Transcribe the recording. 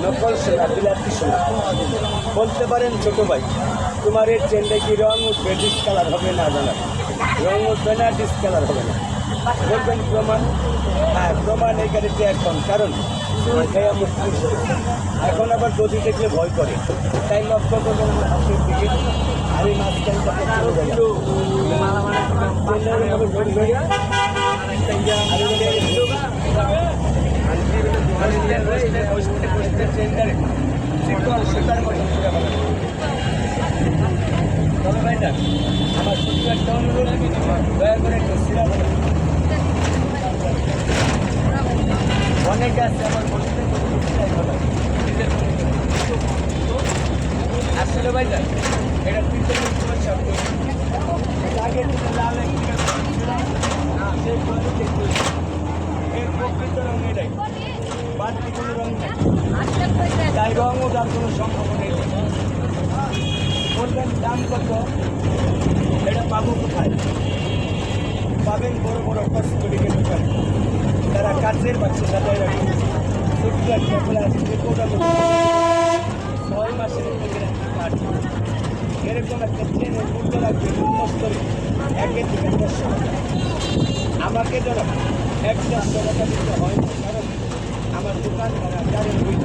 নকল সোনা, বিলাতি সোনা। বলতে পারেন ছোট ভাই, তোমার এই ট্রেনটা কি রং উঠবে, ডিসকালার হবে না? জানা রং উঠবে না, ডিসকালার হবে না। বলবেন প্রমাণ? হ্যাঁ, প্রমাণ এই গাড়িতে এখন। কারণ এখন আবার গদি দেখলে ভয় করে, তাই লক্ষ্য করবেন আমার হাতের দিকে। আমি মাঝখানটাতে চলে যাই। আমার ছোট্ট একটা অনুরোধ, দয়া করে একটু সিরাপ অনেকে আছে আমার আসলে ভাই না, এটা তোমার শব্দ আগে লাল এর প্রকৃত রঙ এটাই, বাড়তি কোনো রঙ নেই, তাই রঙ ওঠার কোনো সম্ভাবনা নেই। বলবেন দাম কত? এটা পাবো কোথায়? পাবেন বড় বড় কসমেটিকের দোকান, তারা কাচের বাক্সে সাজায় রাখে। ছোট্ট একটা প্লাস্টিকের কোটার মধ্যে 6 মাসের কাঠ, এরকম একটা ট্রেনের মূল্য রাখবে মস্তরে 1 থেকে 150 টাকা। আমাকে যেন 150 টাকা দিতে হয়, কারণ আমার দোকান গাড়ির বন্ধ